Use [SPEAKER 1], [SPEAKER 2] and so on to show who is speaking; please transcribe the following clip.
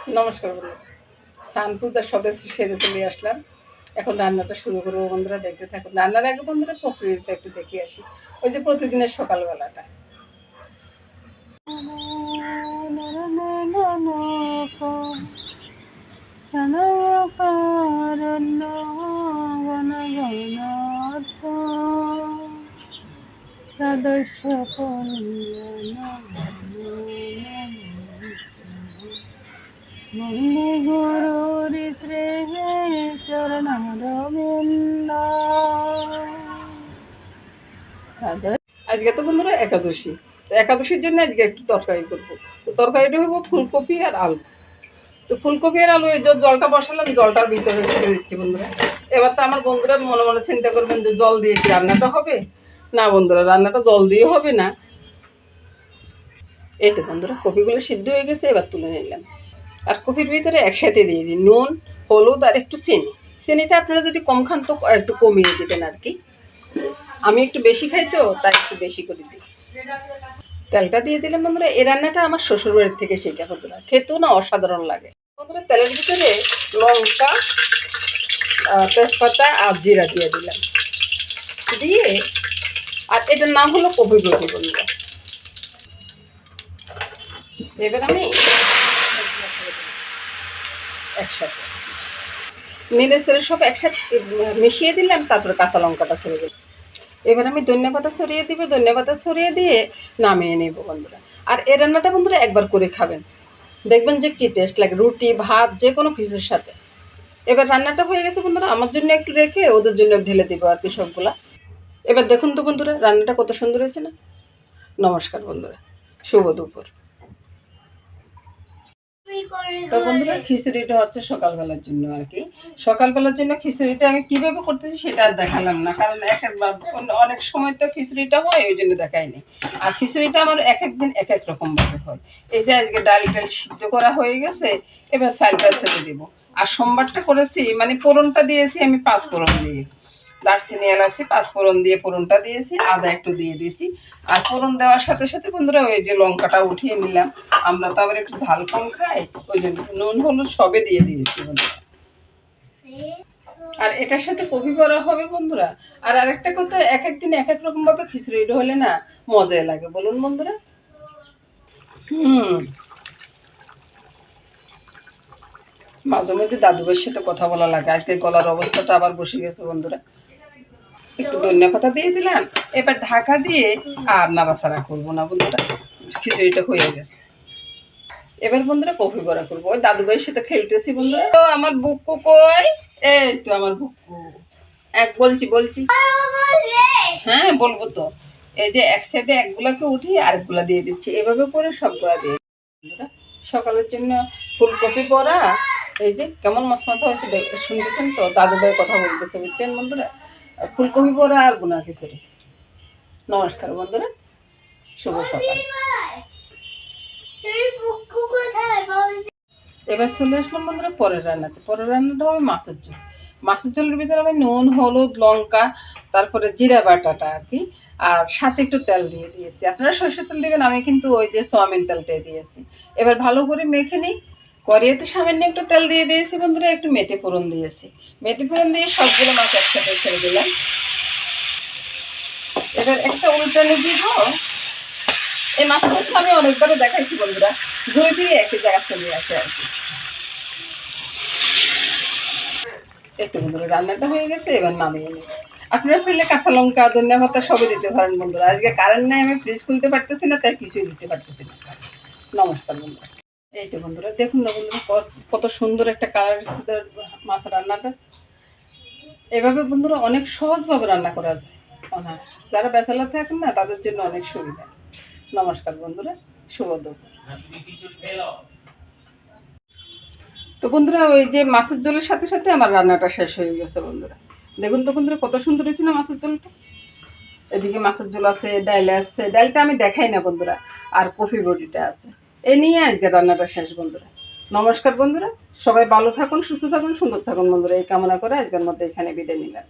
[SPEAKER 1] নমস্কার বন্ধুরা, সানপুজা সবে সেরে চলে আসলাম। এখন রান্নাটা শুরু করবো বন্ধুরা, দেখতে থাকুন। রান্নার আগে বন্ধুরা প্রকৃতিটা একটু দেখে আসি, ওই যে প্রতিদিনের সকালবেলাটা। গুরুর স্নেহে চরণারবিন্দ। আজকে তো বন্ধুরা একাদশী, তো একাদশীর জন্য আজকে একটু তরকারি করবো। তো তরকারিটা হবো ফুলকপি আর আলু। তো ফুলকপি আর আলু এই যে জলটা বসালাম, জলটার ভিতরে ছেড়ে দিচ্ছি বন্ধুরা। এবার তো আমার বন্ধুরা মনে মনে চিন্তা করবেন যে জল দিয়ে কি রান্নাটা হবে। না বন্ধুরা, রান্নাটা জল দিয়ে হবে না। এই তো বন্ধুরা, কপিগুলো সিদ্ধ হয়ে গেছে, এবার তুলে নিলাম। আর কপির ভিতরে একসাথে দিয়ে দিই নুন, হলুদ আর একটু চিনি। চিনিটা আপনারা যদি কম খান তো একটু কমিয়ে দিবেন আর কি। আমি একটু বেশি খাই তো তাই একটু বেশি করে দিই। তেলটা দিয়ে দিলাম বন্ধুরা। এই রান্নাটা আমার শ্বশুর বাড়ির থেকে শেখা বন্ধুরা, খেতেও না অসাধারণ লাগে বন্ধুরা। তেলের ভিতরে লঙ্কা, তেজপাতা আর জিরা দিয়ে দিলাম, দিয়ে আর এটার নাম হলো কপি বটি বন্ধুরা। এবার আমি একসাথে নেড়ে ছেড়ে সব একসাথে মিশিয়ে দিলাম, তারপরে কাঁচা লঙ্কাটা ছেড়ে দিলাম। এবার আমি ধনিয়া পাতা ছড়িয়ে দিব, ধনিয়া পাতা ছড়িয়ে দিয়ে নামিয়ে নেব বন্ধুরা। আর এই রান্নাটা বন্ধুরা একবার করে খাবেন, দেখবেন যে কি টেস্ট লাগে রুটি ভাত যে কোনো কিছুর সাথে। এবার রান্নাটা হয়ে গেছে বন্ধুরা, আমার জন্য একটু রেখে ওদের জন্য ঢেলে দেবো আর কি সবগুলা। এবার দেখুন তো বন্ধুরা, রান্নাটা কত সুন্দর হয়েছে না। নমস্কার বন্ধুরা, শুভ দুপুর। তো বন্ধুরা, খিচুড়িটা হচ্ছে সকালবেলার জন্য আর কি। সকালবেলার জন্য খিচুড়িটা আমি কিভাবে করতেছি সেটা আর দেখালাম না, কারণ অনেক সময় তো খিচুড়িটা হয়, ওই জন্য দেখাইনি। আর খিচুড়িটা আমার এক একদিন এক এক রকম ভাবে হয়। এই যে আজকে ডাল সিদ্ধ করা হয়ে গেছে, এবার চালটা ছেড়ে দেবো। আর সোমবারটা করেছি মানে ফোড়নটা দিয়েছি আমি 5 ফোড়ন দিয়ে, দারচিনি এলাচি 5 ফোড়ন দিয়ে ফোড়নটা দিয়েছি, আদা একটু দিয়ে দিয়েছি। আর ফোড়ন দেওয়ার সাথে সাথে বন্ধুরা ওই যে লঙ্কাটা উঠিয়ে নিলাম, আমরা তো আবার একটু ঝাল কম খাই, ওই জন্য নুন হলুদ সবে দিয়ে দিয়েছি বন্ধুরা। আর এটার সাথে কপি বড়া হবে বন্ধুরা। আর আরেকটা কথা, এক একদিন এক এক রকম ভাবে খিচুড়িটা হলে না মজাই লাগে, বলুন বন্ধুরা। মাঝে মধ্যে দাদু ভাইয়ের সাথে কথা বলা লাগে, আজকে গলার অবস্থাটা আবার বসে গেছে বন্ধুরা। একটু ধনিয়া পাতা দিয়ে দিলাম, এবার ঢাকা দিয়ে আর নাড়াচাড়া করবো না বন্ধুরা, খিচুড়িটা হয়ে গেছে। এবার বন্ধুরা কফি বড়া করবো, ওই দাদু ভাইয়ের সাথে খেলতেছি বন্ধুরা। তো আমার বুকু কই, এই তো আমার বুকু এক বলছি বলছি হ্যাঁ বলবো তো। এই যে এক সাইডে একগুলাকে উঠিয়ে আরেকগুলা দিয়ে দিচ্ছি, এভাবে করে সবগুলা দিয়ে বন্ধুরা। সকালের জন্য ফুলকপি বড়া, এই যে কেমন মশমশা হয়েছে শুনতেছেন তো, দাদু ভাই কথা বলতেছে বুঝছেন বন্ধুরা। ফুলকপি বড়া আর বোনা খিচুড়ি। নমস্কার বন্ধুরা, শুভ সকাল। এবার চলে আসলাম বন্ধুরা পরের রান্নাতে। পরের রান্নাটা হবে মাছের ঝোল। মাছের ঝোলের ভিতরে আমি নুন হলুদ লঙ্কা তারপরে জিরা বাটাটা আর কি, আর সাথে একটু তেল দিয়ে দিয়েছি। আপনারা সরষের তেল দেবেন, আমি কিন্তু ওই যে সোয়াবিন তেলটাই দিয়েছি। এবার ভালো করে মেখে নিই। কড়াইতে সামান্য একটু তেল দিয়ে দিয়েছি বন্ধুরা, একটু মেথি ফোড়ন দিয়েছি। মেথি ফোড়ন দিয়ে সবগুলো মাছ একসাথে ছেড়ে দিলাম। এবার একটা উল্টানো দিব। এই মাছটা আমি অনেকবারও দেখাইছি বন্ধুরা, ঘুরে ফিরে একই জায়গা চলে আসে আর কি। একটু বন্ধুরা রান্নাটা হয়ে গেছে, এবার নামিয়ে নিই। আপনারা চাইলে কাঁচা লঙ্কা ধনিয়া পাতা সবই দিতে পারেন বন্ধুরা। আজকে কারেন্ট নাই, আমি ফ্রিজ খুলতে পারতেছি না, তাই কিছুই দিতে পারতেছি না। নমস্কার বন্ধুরা। এই তো বন্ধুরা দেখুন না বন্ধুরা, কত সুন্দর একটা কালার এসেছে মাছ রান্নাটা। এভাবে বন্ধুরা অনেক সহজভাবে রান্না করা যায়। যারা ব্যাচেলার থাকেন না তাদের জন্য অনেক সুবিধা। নমস্কার বন্ধুরা, শুভ দুপুর। তো বন্ধুরা ওই যে মাছের ঝোলের সাথে সাথে আমার রান্নাটা শেষ হয়ে গেছে বন্ধুরা। দেখুন তো বন্ধুরা কত সুন্দর হয়েছে না মাছের ঝোলটা। এদিকে মাছের ঝোল আছে, ডাল আছে, ডালটা আমি দেখাই না বন্ধুরা, আর কফি বডিটা আছে। এই নিয়ে আজকে রান্নাটা শেষ বন্ধুরা। নমস্কার বন্ধুরা, সবাই ভালো থাকুন সুস্থ থাকুন সুন্দর থাকুন বন্ধুরা, এই কামনা করে আজকের মধ্যে এখানে বিদায় নিলাম।